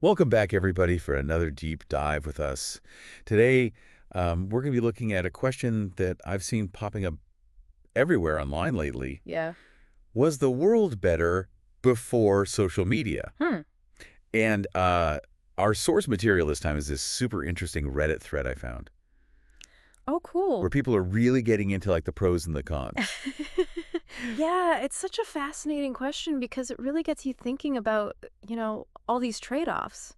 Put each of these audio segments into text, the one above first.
Welcome back, everybody, for another deep dive with us. Today, we're going to be looking at a question that I've seen popping up everywhere online lately. Yeah. Was the world better before social media? Hmm. And our source material this time is this super interesting Reddit thread I found, Oh, where cool. people are really getting into like the pros and the cons. Yeah, it's such a fascinating question because it really gets you thinking about, all these trade-offs.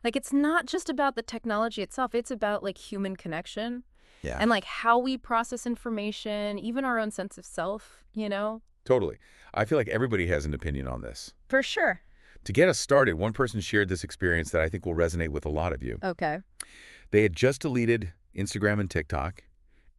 Like, it's not just about the technology itself, it's about like human connection Yeah, and like how we process information, even our own sense of self. totally. I feel like everybody has an opinion on this. For sure. To get us started, one person shared this experience that I think will resonate with a lot of you. Okay. They had just deleted Instagram and TikTok,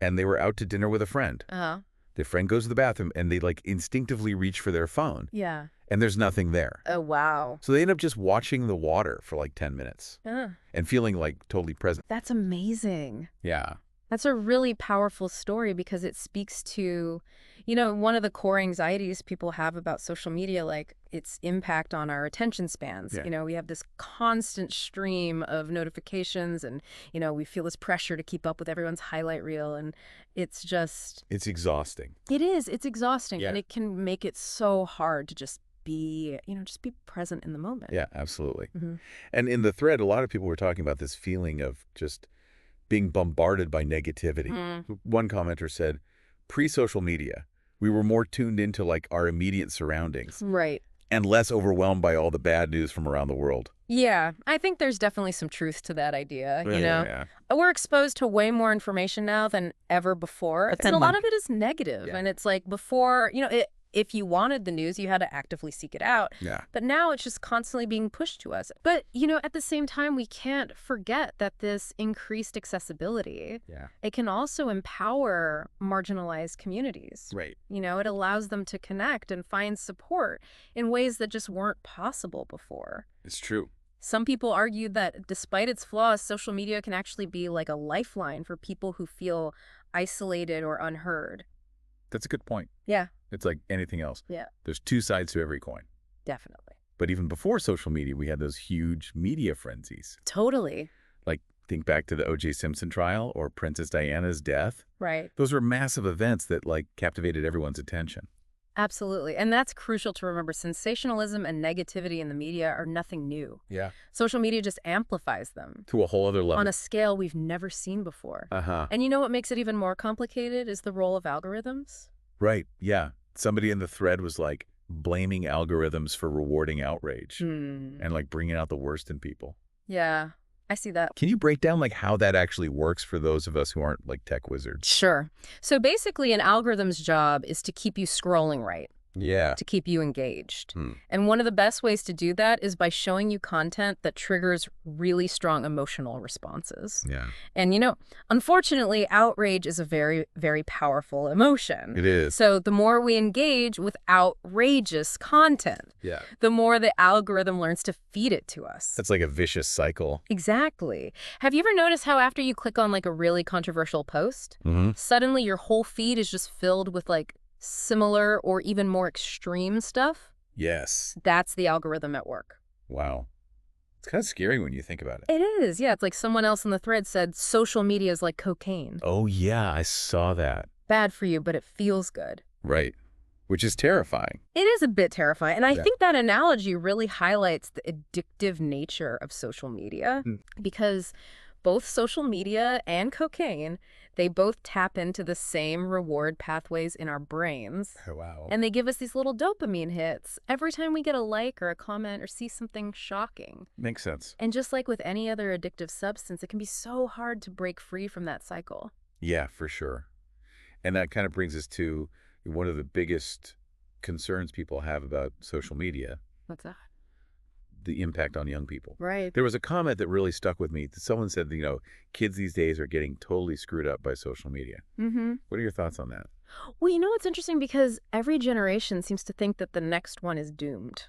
and they were out to dinner with a friend. Uh-huh. Their friend goes to the bathroom, and they like instinctively reach for their phone, Yeah. and there's nothing there. Oh, wow. So they end up just watching the water for like 10 minutes and feeling like totally present. That's amazing. Yeah, That's a really powerful story because it speaks to, one of the core anxieties people have about social media, like its impact on our attention spans. Yeah. We have this constant stream of notifications and, we feel this pressure to keep up with everyone's highlight reel. And it's just, it's exhausting. it's exhausting. Yeah. And it can make it so hard to just be present in the moment. Yeah, absolutely. Hmm. And in the thread, a lot of people were talking about this feeling of just being bombarded by negativity. One commenter said, pre-social media, we were more tuned into like our immediate surroundings Right. and less overwhelmed by all the bad news from around the world. Yeah, I think there's definitely some truth to that idea, Yeah. We're exposed to way more information now than ever before, But and then a lot like- of it is negative. Yeah. And it's like before, if you wanted the news, you had to actively seek it out. Yeah. But now it's just constantly being pushed to us. But, at the same time, we can't forget that this increased accessibility, Yeah. it can also empower marginalized communities. Right. It allows them to connect and find support in ways that just weren't possible before. It's true. Some people argue that despite its flaws, social media can actually be like a lifeline for people who feel isolated or unheard. That's a good point. Yeah, It's like anything else. Yeah. There's two sides to every coin. definitely. But even before social media, we had those huge media frenzies. Totally. Like think back to the O.J. Simpson trial or Princess Diana's death. Right. Those were massive events that like captivated everyone's attention. Absolutely. And that's crucial to remember. Sensationalism and negativity in the media are nothing new. Yeah. Social media just amplifies them To a whole other level. on a scale we've never seen before. Uh-huh. And what makes it even more complicated is the role of algorithms. Right. Yeah. Somebody in the thread was like blaming algorithms for rewarding outrage and like bringing out the worst in people. Yeah, I see that. Can you break down like how that actually works for those of us who aren't like tech wizards? Sure. So basically, an algorithm's job is to keep you scrolling right, Yeah. to keep you engaged. Hmm. And one of the best ways to do that is by showing you content that triggers really strong emotional responses. Yeah. And, unfortunately, outrage is a very, very powerful emotion. It is. So the more we engage with outrageous content, Yeah. the more the algorithm learns to feed it to us. That's like a vicious cycle. Exactly. Have you ever noticed how after you click on like a really controversial post, Mm-hmm. suddenly your whole feed is just filled with like similar or even more extreme stuff? Yes. That's the algorithm at work. Wow. It's kind of scary when you think about it. It is. Yeah, it's like someone else in the thread said social media is like cocaine. Oh, yeah. I saw that. Bad for you, but it feels good. Right. Which is terrifying. It is a bit terrifying. And I Yeah. think that analogy really highlights the addictive nature of social media because both social media and cocaine, they both tap into the same reward pathways in our brains. Oh, wow. And they give us these little dopamine hits every time we get a like or a comment or see something shocking. Makes sense. And just like with any other addictive substance, it can be so hard to break free from that cycle. Yeah, for sure. And that kind of brings us to one of the biggest concerns people have about social media, What's that? the impact on young people. Right. There was a comment that really stuck with me. Someone said, kids these days are getting totally screwed up by social media. Mm-hmm. What are your thoughts on that? Well, it's interesting because every generation seems to think that the next one is doomed.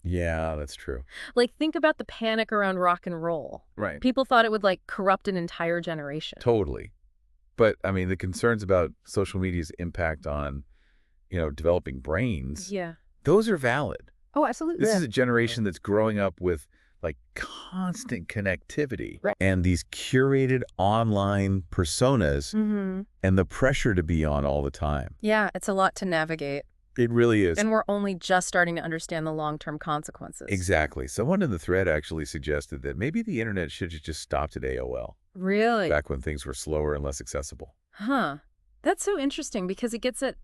Yeah, that's true. Like, think about the panic around rock and roll. Right. People thought it would, like, corrupt an entire generation. Totally. But, I mean, the concerns about social media's impact on, developing brains, Yeah. those are valid. Oh, absolutely. This is a generation that's growing up with like constant connectivity Right. and these curated online personas and the pressure to be on all the time. Yeah, it's a lot to navigate. It really is. And we're only just starting to understand the long-term consequences. Exactly. Someone in the thread actually suggested that maybe the internet should have just stopped at AOL Really? back when things were slower and less accessible. Huh. That's so interesting because it gets at,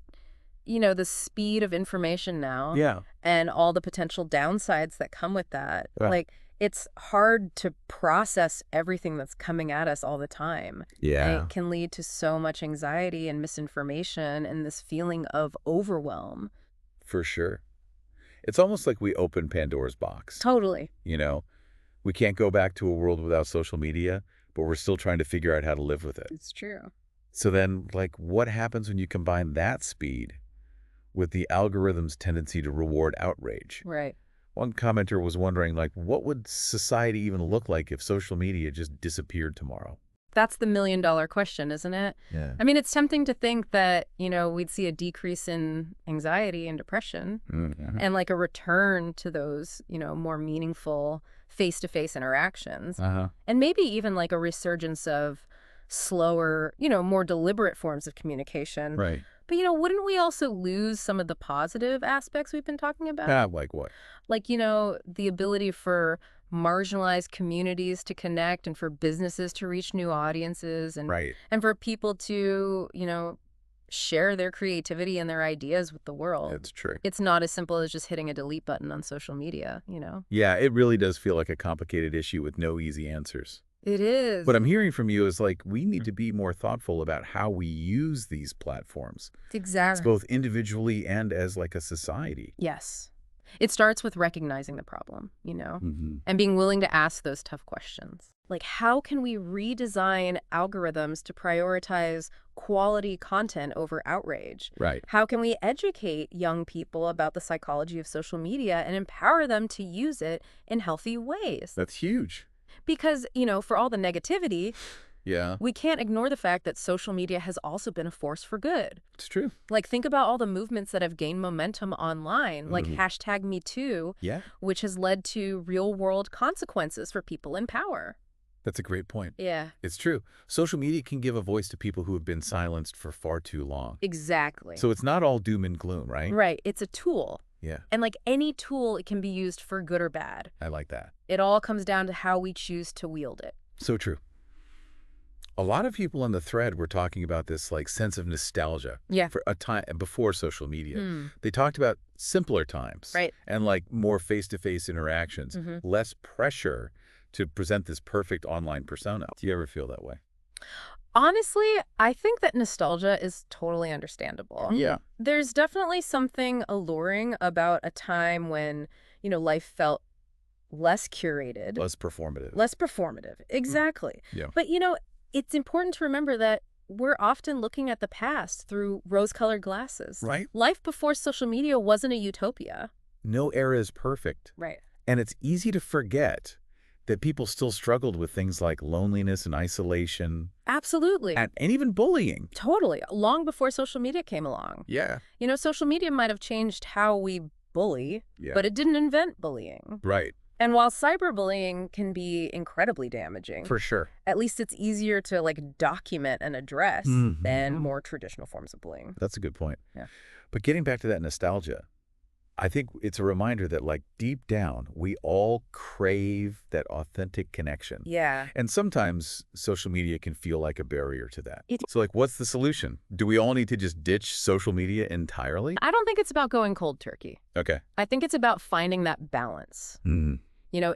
the speed of information now. Yeah. And all the potential downsides that come with that. Yeah. Like, it's hard to process everything that's coming at us all the time. Yeah. And it can lead to so much anxiety and misinformation and this feeling of overwhelm. For sure. It's almost like we opened Pandora's box. Totally. We can't go back to a world without social media, but we're still trying to figure out how to live with it. It's true. So then, what happens when you combine that speed with the algorithm's tendency to reward outrage? Right. One commenter was wondering, what would society even look like if social media just disappeared tomorrow? That's the million-dollar question, isn't it? Yeah. I mean, it's tempting to think that, we'd see a decrease in anxiety and depression and a return to those, more meaningful face-to-face interactions. And maybe even a resurgence of slower, more deliberate forms of communication. Right. But, wouldn't we also lose some of the positive aspects we've been talking about? Like what? The ability for marginalized communities to connect and for businesses to reach new audiences and Right. and for people to, share their creativity and their ideas with the world. That's true. It's not as simple as just hitting a delete button on social media, Yeah, it really does feel like a complicated issue with no easy answers. It is. What I'm hearing from you is we need to be more thoughtful about how we use these platforms. Exactly. Both individually and as a society. Yes. It starts with recognizing the problem, and being willing to ask those tough questions. How can we redesign algorithms to prioritize quality content over outrage? Right. How can we educate young people about the psychology of social media and empower them to use it in healthy ways? That's huge. Because, for all the negativity, Yeah. we can't ignore the fact that social media has also been a force for good. It's true. Think about all the movements that have gained momentum online, like #MeToo, Yeah. which has led to real-world consequences for people in power. That's a great point. Yeah, It's true. Social media can give a voice to people who have been silenced for far too long. exactly. So it's not all doom and gloom, right? Right, it's a tool. Yeah. And any tool, it can be used for good or bad. I like that. It all comes down to how we choose to wield it. So true. A lot of people on the thread were talking about this sense of nostalgia Yeah. for a time before social media. They talked about simpler times. Right. And more face-to-face interactions, less pressure to present this perfect online persona. Do you ever feel that way? Honestly, I think that nostalgia is totally understandable. Yeah. There's definitely something alluring about a time when, life felt less curated. Less performative. Less performative. Exactly. Yeah. But, it's important to remember that we're often looking at the past through rose-colored glasses. Right. Life before social media wasn't a utopia. No era is perfect. Right. And it's easy to forget that people still struggled with things like loneliness and isolation Absolutely. and even bullying. Totally. Long before social media came along. Yeah. Social media might have changed how we bully, Yeah. but it didn't invent bullying. Right. And while cyberbullying can be incredibly damaging, For sure. at least it's easier to document and address than more traditional forms of bullying. That's a good point. Yeah. But getting back to that nostalgia, I think it's a reminder that deep down, we all crave that authentic connection. Yeah. And sometimes social media can feel like a barrier to that. It- So what's the solution? Do we all need to just ditch social media entirely? I don't think it's about going cold turkey. Okay. I think it's about finding that balance.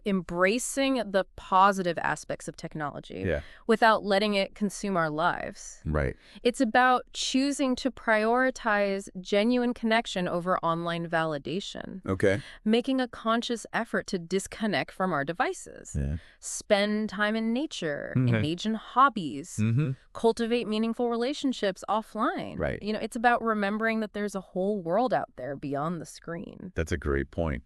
Embracing the positive aspects of technology Yeah. without letting it consume our lives. Right. It's about choosing to prioritize genuine connection over online validation, Okay. making a conscious effort to disconnect from our devices, Yeah. spend time in nature, Mhm. engage in hobbies, Mm-hmm. cultivate meaningful relationships offline. Right. It's about remembering that there's a whole world out there beyond the screen. That's a great point.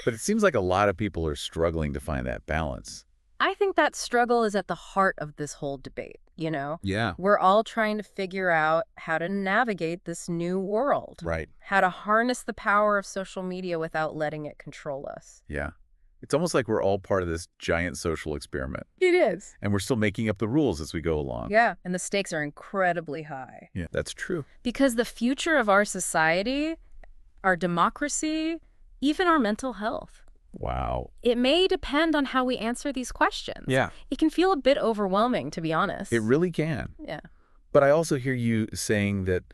But it seems like a lot of people are struggling to find that balance. I think that struggle is at the heart of this whole debate, Yeah. We're all trying to figure out how to navigate this new world. Right. How to harness the power of social media without letting it control us. Yeah. It's almost like we're all part of this giant social experiment, It is. and we're still making up the rules as we go along. Yeah, and the stakes are incredibly high. Yeah, that's true. Because the future of our society, our democracy, even our mental health, Wow. it may depend on how we answer these questions. Yeah. It can feel a bit overwhelming, to be honest. It really can. Yeah. But I also hear you saying that,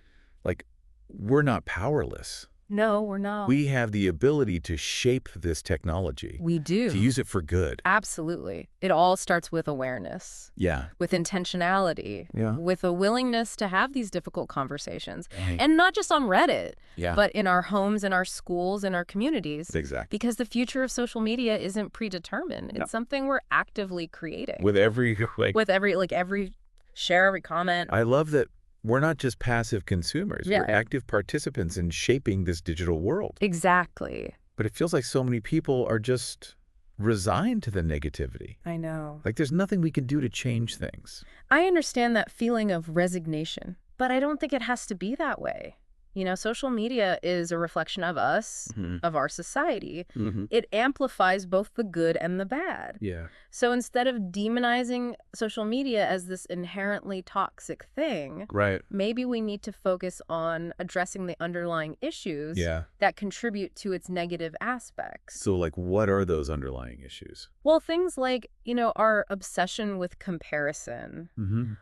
like, we're not powerless. No, we're not. We have the ability to shape this technology, We do. to use it for good. Absolutely. It all starts with awareness, Yeah. with intentionality, Yeah. with a willingness to have these difficult conversations. Right. And not just on Reddit, Yeah. but in our homes, in our schools, in our communities. Exactly. Because the future of social media isn't predetermined. No. It's something we're actively creating. With every, With every share, every comment. I love that we're not just passive consumers. Yeah. We're active participants in shaping this digital world. Exactly. But it feels like so many people are just resigned to the negativity. I know. Like there's nothing we can do to change things. I understand that feeling of resignation, but I don't think it has to be that way. You know, social media is a reflection of us, of our society. It amplifies both the good and the bad. Yeah. So instead of demonizing social media as this inherently toxic thing, Right. maybe we need to focus on addressing the underlying issues Yeah. that contribute to its negative aspects. So like what are those underlying issues? Well, things like, you know, our obsession with comparison,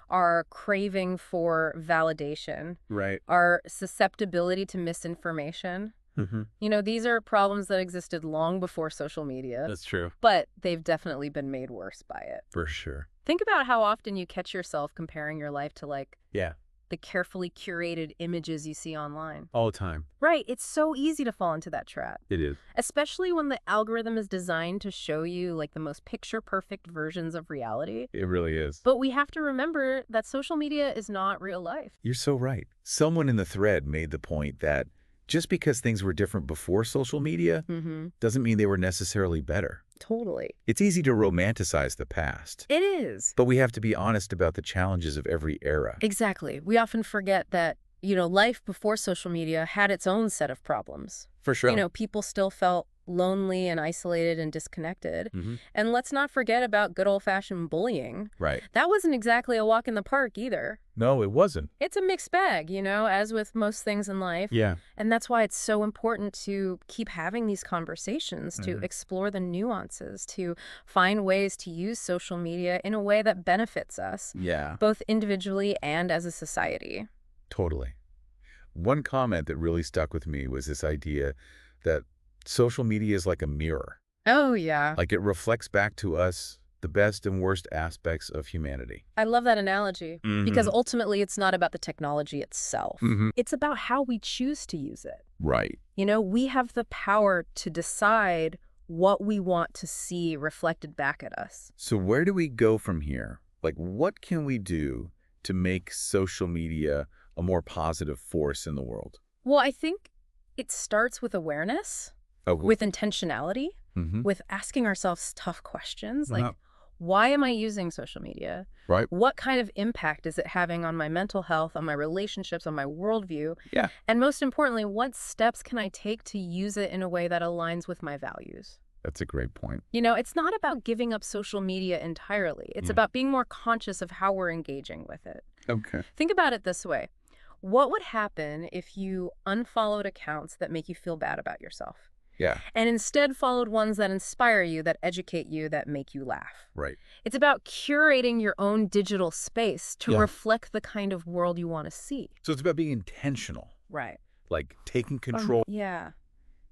our craving for validation, Right. our susceptibility to misinformation. You know, these are problems that existed long before social media, That's true. but they've definitely been made worse by it. For sure. Think about how often you catch yourself comparing your life to, like, Yeah. the carefully curated images you see online. All the time. Right. It's so easy to fall into that trap, It is. especially when the algorithm is designed to show you, like, the most picture-perfect versions of reality. It really is. But we have to remember that social media is not real life. You're so right. Someone in the thread made the point that just because things were different before social media doesn't mean they were necessarily better. Totally. It's easy to romanticize the past, It is. but we have to be honest about the challenges of every era. Exactly. We often forget that, you know, life before social media had its own set of problems. For sure. You know, people still felt lonely and isolated and disconnected. And let's not forget about good old-fashioned bullying. Right. That wasn't exactly a walk in the park either. No, it wasn't. It's a mixed bag, you know, as with most things in life. Yeah. And that's why it's so important to keep having these conversations, to explore the nuances, to find ways to use social media in a way that benefits us, Yeah. both individually and as a society. Totally. One comment that really stuck with me was this idea that social media is like a mirror. Oh, yeah. Like it reflects back to us the best and worst aspects of humanity. I love that analogy because ultimately it's not about the technology itself. It's about how we choose to use it. Right. You know, we have the power to decide what we want to see reflected back at us. So where do we go from here? Like what can we do to make social media a more positive force in the world? Well, I think it starts with awareness, with intentionality, with asking ourselves tough questions like, why am I using social media? Right. What kind of impact is it having on my mental health, on my relationships, on my worldview? Yeah. And most importantly, what steps can I take to use it in a way that aligns with my values? That's a great point. You know, it's not about giving up social media entirely. It's about being more conscious of how we're engaging with it. Okay. Think about it this way. What would happen if you unfollowed accounts that make you feel bad about yourself? Yeah. And instead followed ones that inspire you, that educate you, that make you laugh. Right. It's about curating your own digital space to Yeah. reflect the kind of world you want to see. So it's about being intentional, Right. like taking control. Yeah.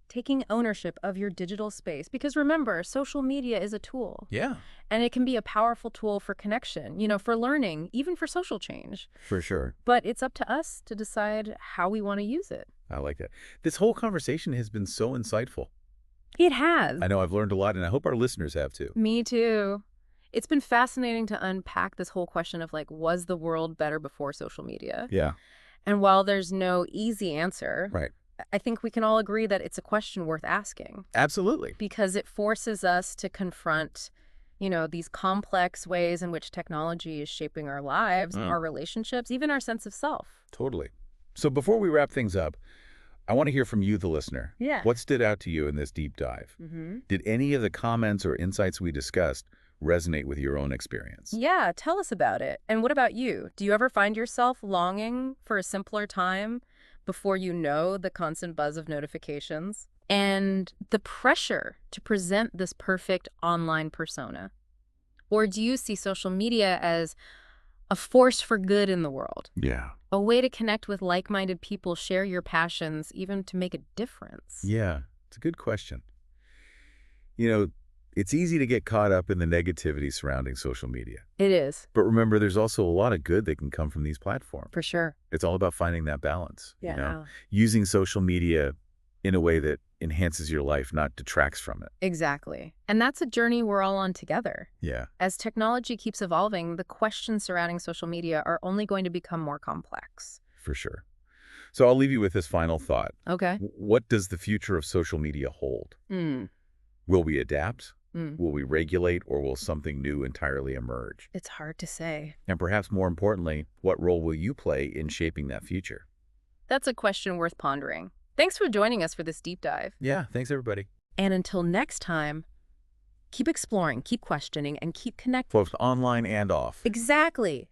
Taking ownership of your digital space. Because remember, social media is a tool. Yeah. And it can be a powerful tool for connection, you know, for learning, even for social change. For sure. But it's up to us to decide how we want to use it. I like that. This whole conversation has been so insightful. It has. I know I've learned a lot, and I hope our listeners have too. Me too. It's been fascinating to unpack this whole question of, like, was the world better before social media? Yeah. And while there's no easy answer, Right. I think we can all agree that it's a question worth asking. Absolutely. Because it forces us to confront, you know, these complex ways in which technology is shaping our lives, our relationships, even our sense of self. Totally. So before we wrap things up, I want to hear from you, the listener. Yeah. What stood out to you in this deep dive? Did any of the comments or insights we discussed resonate with your own experience? Yeah, tell us about it. And what about you? Do you ever find yourself longing for a simpler time before you know the constant buzz of notifications? And the pressure to present this perfect online persona? Or do you see social media as a force for good in the world? Yeah. A way to connect with like-minded people, share your passions, even to make a difference? Yeah, it's a good question. You know, it's easy to get caught up in the negativity surrounding social media. It is, But remember, there's also a lot of good that can come from these platforms. for sure. It's all about finding that balance, Yeah. you know, using social media in a way that enhances your life, not detracts from it. Exactly. And that's a journey we're all on together. Yeah. As technology keeps evolving, the questions surrounding social media are only going to become more complex. For sure. So I'll leave you with this final thought. Okay. What does the future of social media hold? Mm. Will we adapt? Mm. Will we regulate, or will something new entirely emerge? It's hard to say. And perhaps more importantly, what role will you play in shaping that future? That's a question worth pondering. Thanks for joining us for this deep dive. Yeah, thanks everybody. And until next time, keep exploring, keep questioning, and keep connecting. Both online and off. Exactly.